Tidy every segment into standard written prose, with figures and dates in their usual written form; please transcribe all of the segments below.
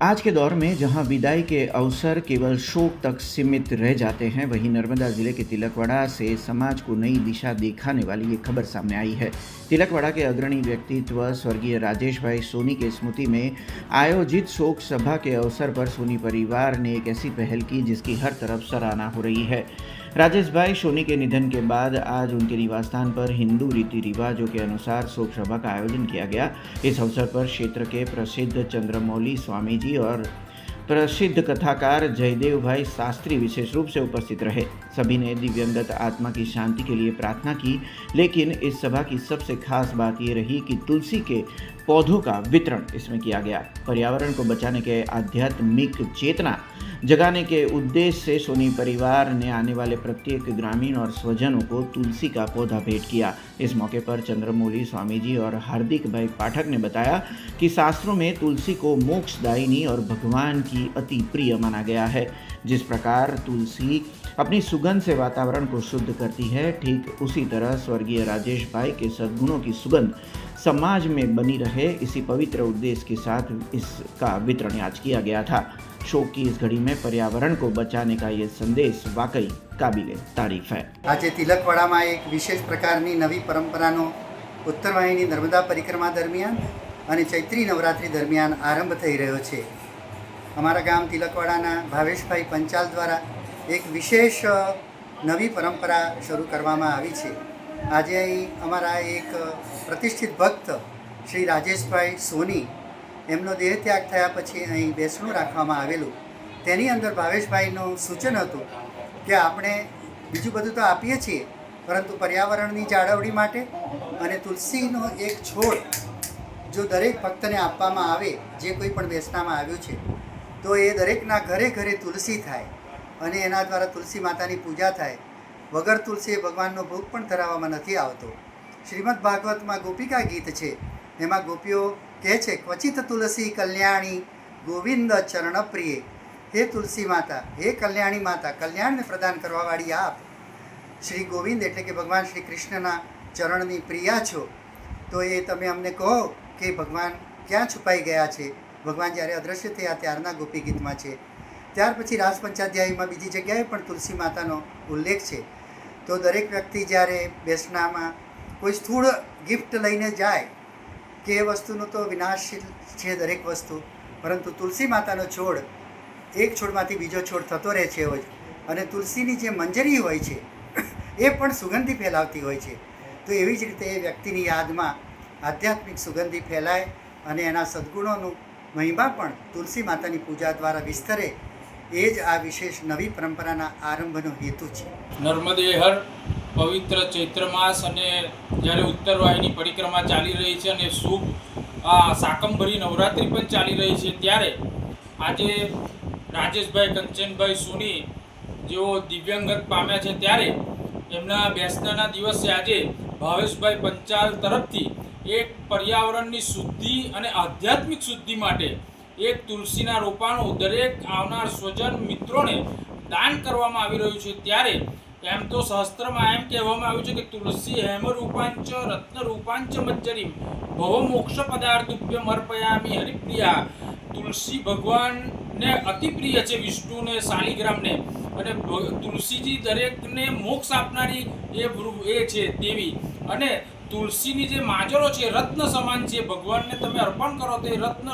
आज के दौर में जहां विदाई के अवसर केवल शोक तक सीमित रह जाते हैं, वहीं नर्मदा जिले के तिलकवाड़ा से समाज को नई दिशा दिखाने वाली एक खबर सामने आई है। तिलकवाड़ा के अग्रणी व्यक्तित्व स्वर्गीय राजेश भाई सोनी के स्मृति में आयोजित शोक सभा के अवसर पर सोनी परिवार ने एक ऐसी पहल की जिसकी हर तरफ सराहना हो रही है। राजेश भाई सोनी के निधन के बाद आज उनके निवास स्थान पर हिंदू रीति रिवाजों के अनुसार शोक सभा का आयोजन किया गया। इस अवसर पर क्षेत्र के प्रसिद्ध चंद्रमौली स्वामी जी और प्रसिद्ध कथाकार जयदेव भाई शास्त्री विशेष रूप से उपस्थित रहे। सभी ने दिव्यंगत आत्मा की शांति के लिए प्रार्थना की, लेकिन इस सभा की सबसे खास बात ये रही कि तुलसी के पौधों का वितरण इसमें किया गया। पर्यावरण को बचाने के आध्यात्मिक चेतना जगाने के उद्देश्य से सोनी परिवार ने आने वाले प्रत्येक ग्रामीण और स्वजनों को तुलसी का पौधा भेंट किया। इस मौके पर चंद्रमौली स्वामी जी और हार्दिक भाई पाठक ने बताया कि शास्त्रों में तुलसी को मोक्षदायिनी और भगवान की अति प्रिय माना गया है। जिस प्रकार तुलसी अपनी सुगंध से वातावरण को शुद्ध करती है, ठीक उसी तरह स्वर्गीय राजेश भाई के सद्गुणों की सुगंध समाज में बनी रहे, इसी पवित्र उद्देश्य के साथ इसका वितरण आज किया गया था। शोक की इस घड़ी में पर्यावरण को बचाने का ये संदेश वाकई काबिले तारीफ है। आज तिलकवाड़ा एक विशेष प्रकारनी नवी परंपरानो उत्तरवाहिनी नर्मदा परिक्रमा दरमियान અને ચૈત્રી નવરાત્રિ દરમિયાન આરંભ થઈ રહ્યો છે। અમારા ગામ તિલકવાડાના ભાવેશભાઈ પંચાલ દ્વારા એક વિશેષ નવી પરંપરા શરૂ કરવામાં આવી છે। આજે અહીં અમારા એક પ્રતિષ્ઠિત ભક્ત શ્રી રાજેશભાઈ સોની એમનો દેહ ત્યાગ થયા પછી અહીં બેસણું રાખવામાં આવેલું, તેની અંદર ભાવેશભાઈનું સૂચન હતું કે આપણે બીજું બધું તો આપીએ છીએ, પરંતુ પર્યાવરણની જાળવણી માટે અને તુલસીનો એક છોડ જો દરેક ભક્તને આપવામાં આવે, જે કોઈ પણ બેસણામાં આવ્યું છે, તો એ દરેકના ઘરે ઘરે તુલસી થાય અને એના દ્વારા તુલસી માતાની પૂજા થાય। વગર તુલસીએ ભગવાનનો ભોગ પણ ધરાવવામાં નથી આવતો। શ્રીમદ ભાગવતમાં ગોપિકા ગીત છે, એમાં ગોપીઓ કહે છે, ક્વચિત તુલસી કલ્યાણી ગોવિંદ ચરણ પ્રિય। હે તુલસી માતા, હે કલ્યાણી માતા, કલ્યાણને પ્રદાન કરવાવાળી આપ શ્રી ગોવિંદ એટલે કે ભગવાન શ્રી કૃષ્ણના ચરણની પ્રિયા છો। તો એ તમે અમને કહો કે ભગવાન ક્યાં છુપાઈ ગયા છે। ભગવાન જ્યારે અદૃશ્ય થયા ત્યારના ગોપી ગીતમાં છે। ત્યાર પછી રાસ પંચાધ્યાયમાં બીજી જગ્યાએ પણ તુલસી માતાનો ઉલ્લેખ છે। તો દરેક વ્યક્તિ જ્યારે બેસણામાં કોઈ સ્થૂળ ગિફ્ટ લઈને જાય કે એ વસ્તુનો તો વિનાશશીલ છે દરેક વસ્તુ, પરંતુ તુલસી માતાનો છોડ એક છોડમાંથી બીજો છોડ થતો રહે છે જ, અને તુલસીની જે મંજરી હોય છે એ પણ સુગંધી ફેલાવતી હોય છે। તો એવી જ રીતે એ વ્યક્તિની યાદમાં આધ્યાત્મિક સુગંધી ફેલાય અને એના સદ્ગુણોનું મહિમા પણ તુલસી માતાની પૂજા દ્વારા વિસ્તરે, એ જ આ વિશેષ નવી પરંપરાના આરંભનો હેતુ છે। નર્મદે હર પવિત્ર ચૈત્ર માસ અને જ્યારે ઉત્તરવાહિની પરિક્રમા ચાલી રહી છે અને શુભ શાકંભરી નવરાત્રિ પણ ચાલી રહી છે, ત્યારે આજે રાજેશભાઈ કંચનભાઈ સોની જેઓ દિવ્યાંગત પામ્યા છે, ત્યારે એમના બેસણાના દિવસે આજે ભાવેશભાઈ પંચાલ તરફથી એક પર્યાવરણની શુદ્ધિ અને આધ્યાત્મિક શુદ્ધિ માટે એક તુલસીના રોપાનું દરેક આવનાર સ્વજન મિત્રોને દાન કરવામાં આવી રહ્યું છે। ત્યારે એમ તો શાસ્ત્રમાં એમ કહેવામાં આવ્યું છે કે તુલસી હેમરૂપાંચ રત્નરૂપાંચ મજ્જરીમ ભવ મોક્ષ પદાર્થુભ્યમ અર્પયામિ હરિપ્રિયા। તુલસી ભગવાનને અતિ પ્રિય છે, વિષ્ણુને શાલિગ્રામને, અને તુલસીજી દરેકને મોક્ષ આપનારી એ છે દેવી। અને તુલસીની જે માજરો છે રત્ન સમાન છે, ભગવાનને તમે અર્પણ કરો તો એ રત્ન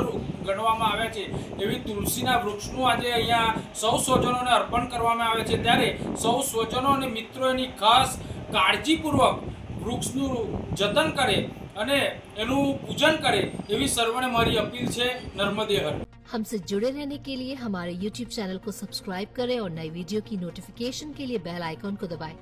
ગણવામાં આવે છે। એવી તુલસીના વૃક્ષનું આજે અહીંયા સૌ સ્વજનોને અર્પણ કરવામાં આવે છે। ત્યારે સૌ સ્વજનો અને મિત્રો એની ખાસ કાળજીપૂર્વક વૃક્ષનું જતન કરે અને એનું પૂજન કરે, એવી સર્વને મારી અપીલ છે। નર્મદે હર। हमसे जुड़े रहने के लिए हमारे YouTube चैनल को सब्सक्राइब करें और नई वीडियो की नोटिफिकेशन के लिए बेल आइकॉन को दबाएं।